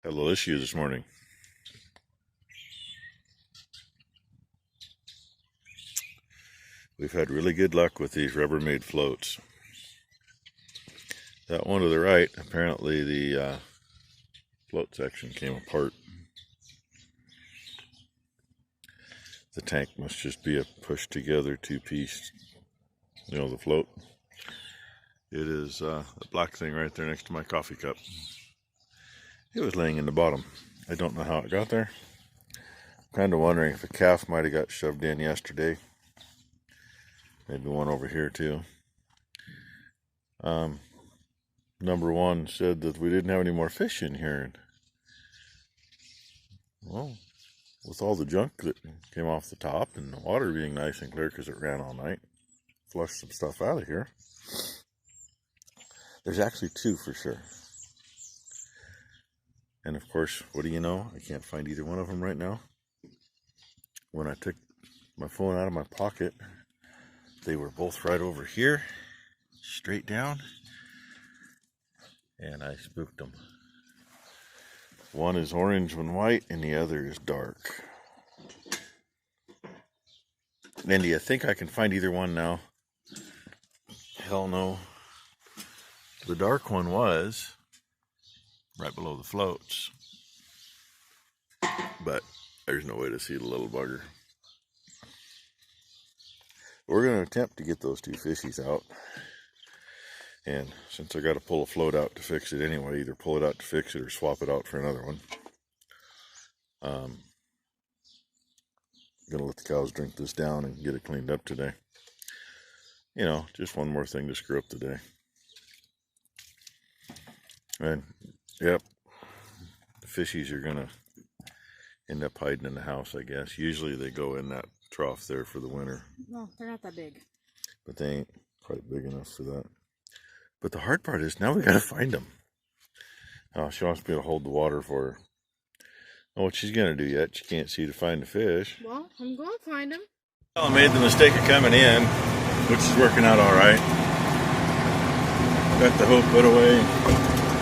Had a little issue this morning. We've had really good luck with these Rubbermaid floats. That one to the right, apparently the float section came apart. The tank must just be a pushed together two-piece, the float. It is the black thing right there next to my coffee cup. It was laying in the bottom. I don't know how it got there. I'm kind of wondering if a calf might have got shoved in yesterday. Maybe one over here too. Number one said that we didn't have any more fish in here. Well, with all the junk that came off the top and the water being nice and clear because it ran all night, flushed some stuff out of here. There's actually two for sure. And of course, what do you know? I can't find either one of them right now. When I took my phone out of my pocket, they were both right over here, straight down, and I spooked them. One is orange and white, and the other is dark. And do you think I can find either one now? Hell no. The dark one was right below the floats, but there's no way to see the little bugger. We're going to attempt to get those two fishies out, and since I got to pull a float out to fix it anyway, either pull it out to fix it or swap it out for another one. I'm going to let the cows drink this down and get it cleaned up today. Just one more thing to screw up today. And yep, the fishies are going to end up hiding in the house, I guess. Usually they go in that trough there for the winter. No, they're not that big. But they ain't quite big enough for that. But the hard part is now we got to find them. Oh, she wants me to hold the water for her. Know what she's going to do yet. She can't see to find the fish. Well, I'm going to find them. Well, I made the mistake of coming in, which is working out all right. Got the hook put away.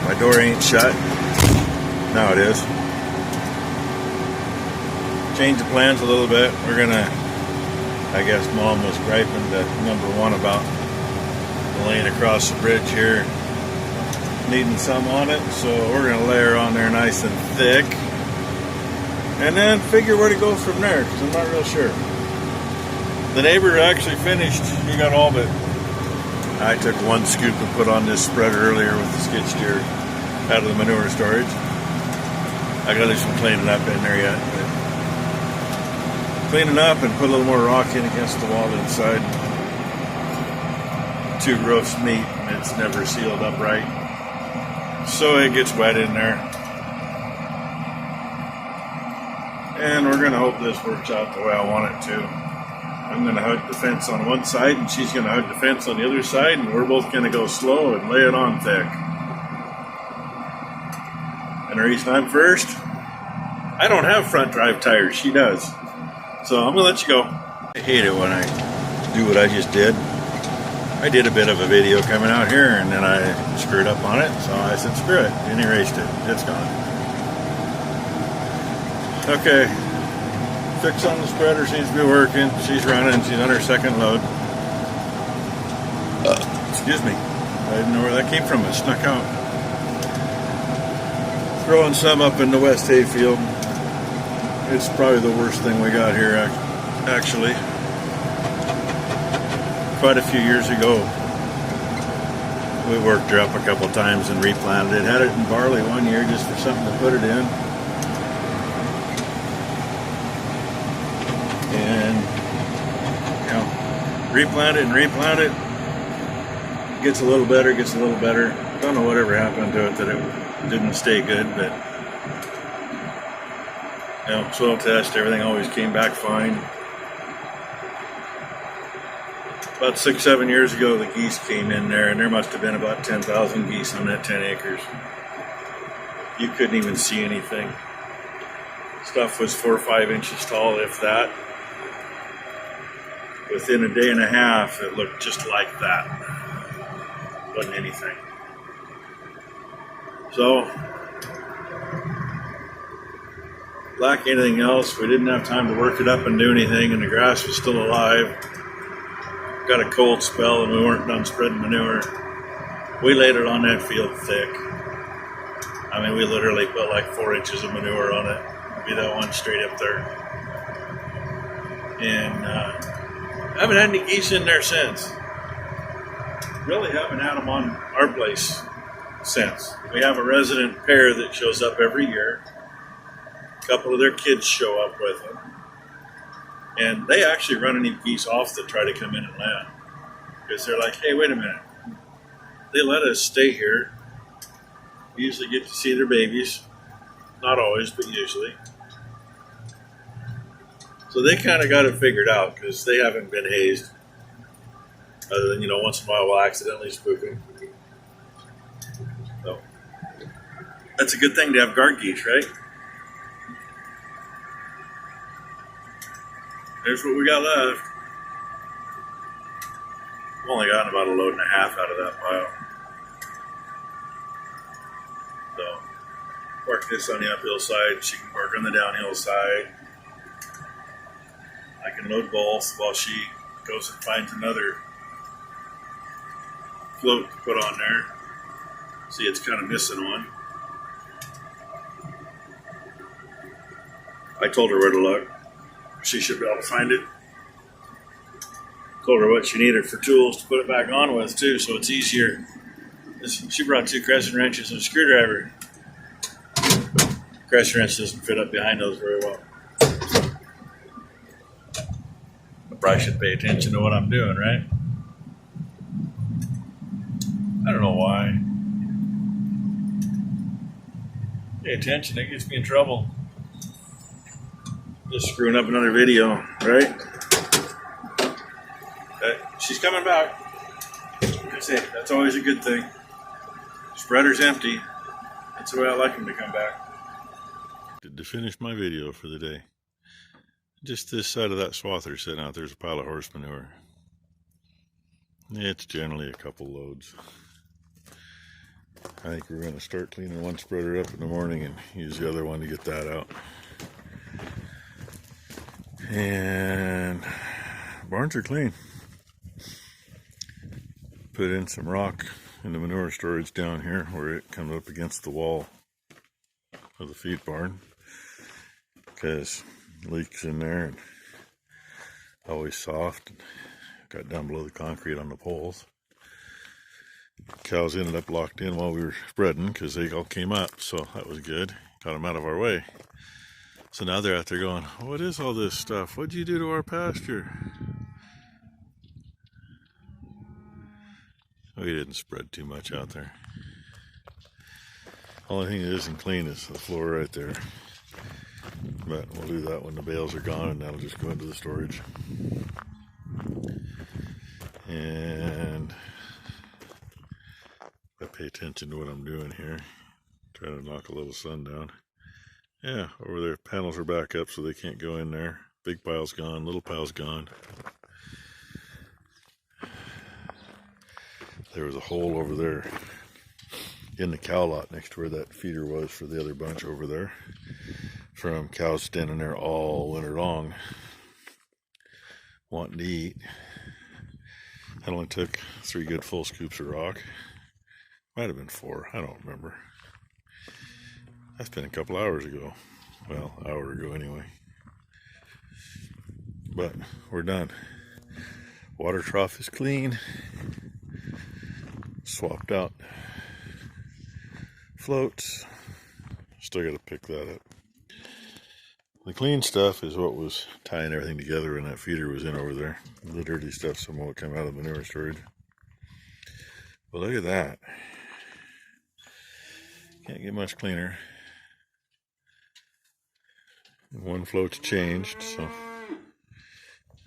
My door ain't shut. Now it is. Change the plans a little bit. We're gonna, I guess Mom was griping to number one about laying across the bridge here, needing some on it, so we're gonna lay her on there nice and thick, and then figure where to go from there, because I'm not real sure. The neighbor actually finished. He got all but, I took one scoop and put on this spread earlier with the skid steer out of the manure storage. I gotta do some cleaning up in there yet. Cleaning up and put a little more rock in against the wall inside. Too gross meat, it's never sealed up right, so it gets wet in there. And we're gonna hope this works out the way I want it to. I'm gonna hug the fence on one side and she's gonna hug the fence on the other side, and we're both gonna go slow and lay it on thick. And the reason I'm first, I don't have front drive tires, she does. So I'm gonna let you go. I hate it when I do what I just did. I did a bit of a video coming out here and then I screwed up on it, so I said screw it and erased it. It's gone. Okay, fix on the spreader seems to be working. She's running, she's on her second load. Excuse me, I didn't know where that came from, it snuck out. Throwing some up in the West Hayfield. It's probably the worst thing we got here, actually. Quite a few years ago, we worked her up a couple times and replanted it. Had it in barley one year just for something to put it in. And, replant it and replant it. Gets a little better, gets a little better. Don't know whatever happened to it that it didn't stay good, but soil test, everything always came back fine. About 6-7 years ago, the geese came in there, and there must have been about 10,000 geese on that 10 acres. You couldn't even see anything. Stuff was 4 or 5 inches tall, if that. Within a day and a half, it looked just like that. Wasn't anything. So, lack anything else, we didn't have time to work it up and do anything, and the grass was still alive. Got a cold spell and we weren't done spreading manure. We laid it on that field thick. I mean, we literally put like 4 inches of manure on it. Be that one straight up there. And I haven't had any geese in there since. Really haven't had them on our place since. We have a resident pair that shows up every year. A couple of their kids show up with them. And they actually run any geese off that try to come in and land. Because they're like, hey, wait a minute. They let us stay here. We usually get to see their babies. Not always, but usually. So they kind of got it figured out because they haven't been hazed. Other than, once in a while we'll accidentally spook them. So that's a good thing to have guard geese, right? There's what we got left. We've only gotten about a load and a half out of that pile. So, park this on the uphill side. She can park on the downhill side. I can load both while she goes and finds another float to put on there. See, it's kind of missing one. I told her where to look. She should be able to find it. Told her what she needed for tools to put it back on with too, so it's easier. She brought 2 crescent wrenches and a screwdriver. Crescent wrench doesn't fit up behind those very well. I probably should pay attention to what I'm doing, right? I don't know why. Pay attention, it gets me in trouble. Just screwing up another video, right? Okay. She's coming back. That's always a good thing. Spreader's empty. That's the way I like him to come back. To finish my video for the day, just this side of that swather sitting out there's a pile of horse manure. It's generally a couple loads. I think we're going to start cleaning one spreader up in the morning and use the other one to get that out. And barns are clean. Put in some rock in the manure storage down here where it comes up against the wall of the feed barn because leaks in there and always soft. And got down below the concrete on the poles. Cows ended up locked in while we were spreading because they all came up, so that was good. Got them out of our way. So now they're out there going, what is all this stuff? What'd you do to our pasture? We didn't spread too much out there. Only thing that isn't clean is the floor right there. But we'll do that when the bales are gone and that'll just go into the storage. And I pay attention to what I'm doing here. Trying to knock a little sun down. Yeah, over there, panels are back up so they can't go in there. Big pile's gone, little pile's gone. There was a hole over there in the cow lot next to where that feeder was for the other bunch over there. From cows standing there all winter long, wanting to eat. That only took 3 good full scoops of rock. Might have been 4, I don't remember. That's been a couple hours ago. Well, an hour ago anyway. But we're done. Water trough is clean. Swapped out floats. Still got to pick that up. The clean stuff is what was tying everything together when that feeder was in over there. The dirty stuff somewhat came out of the manure storage. But look at that. Can't get much cleaner. One float's changed, so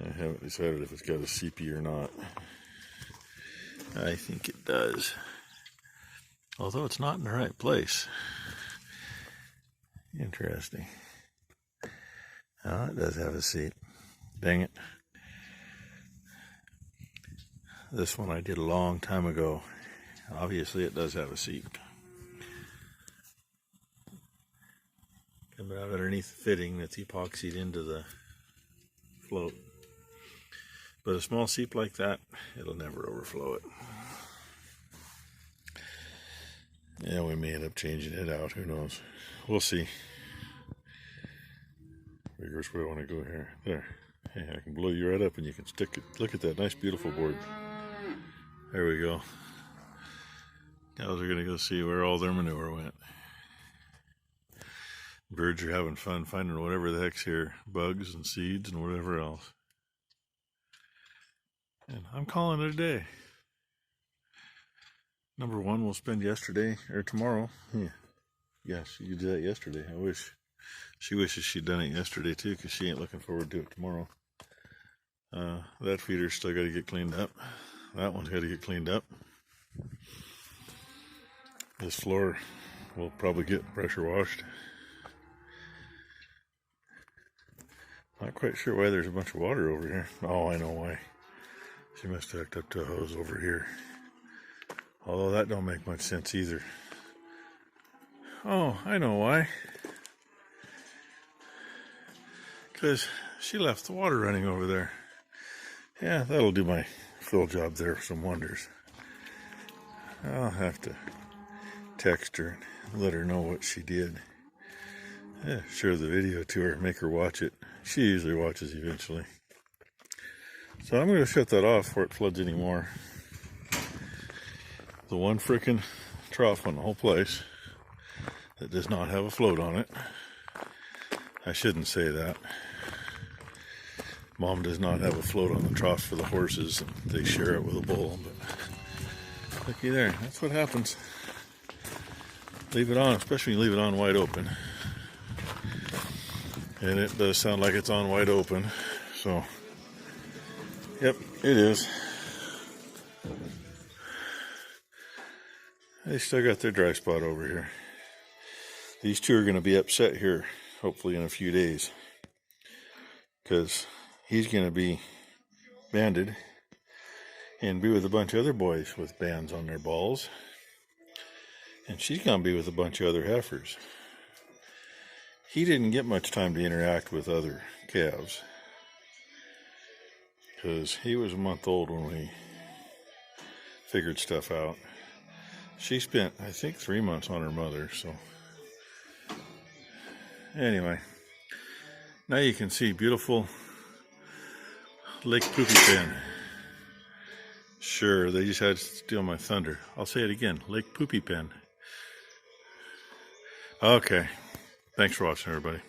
I haven't decided if it's got a CP or not. I think it does. Although it's not in the right place. Interesting. Oh, it does have a seat. Dang it. This one I did a long time ago. Obviously it does have a seat. coming out underneath the fitting that's epoxied into the float. But a small seep like that, it'll never overflow it. Yeah, we may end up changing it out. Who knows? We'll see. Where's where I want to go here? There. Hey, I can blow you right up and you can stick it. Look at that nice, beautiful board. There we go. Cows are going to go see where all their manure went. Birds are having fun finding whatever the heck's here. Bugs and seeds and whatever else. And I'm calling it a day. Number one, we'll spend yesterday or tomorrow. Yeah. Yes, you did that yesterday. I wish. She wishes she'd done it yesterday too, because she ain't looking forward to it tomorrow. That feeder's still got to get cleaned up. That one's got to get cleaned up. This floor will probably get pressure washed. Not quite sure why there's a bunch of water over here. Oh, I know why. She must have hooked up to a hose over here. Although that don't make much sense either. Oh, I know why. Because she left the water running over there. Yeah, that'll do my fill job there some wonders. I'll have to text her and let her know what she did. Yeah, share the video to her, make her watch it. She usually watches eventually. So I'm going to shut that off before it floods anymore. The one frickin' trough on the whole place that does not have a float on it. I shouldn't say that. Mom does not have a float on the trough for the horses, and they share it with a bull. But looky there, that's what happens. Leave it on, especially when you leave it on wide open. And it does sound like it's on wide open. So, yep, it is. They still got their dry spot over here. These two are going to be upset here, hopefully in a few days. Because he's going to be banded and be with a bunch of other boys with bands on their balls. And she's going to be with a bunch of other heifers. He didn't get much time to interact with other calves. Because he was a month old when we figured stuff out. She spent, I think, 3 months on her mother, so. Anyway, now you can see beautiful Lake Poopy Pen. Sure, they just had to steal my thunder. I'll say it again, Lake Poopy Pen. Okay, thanks for watching, everybody.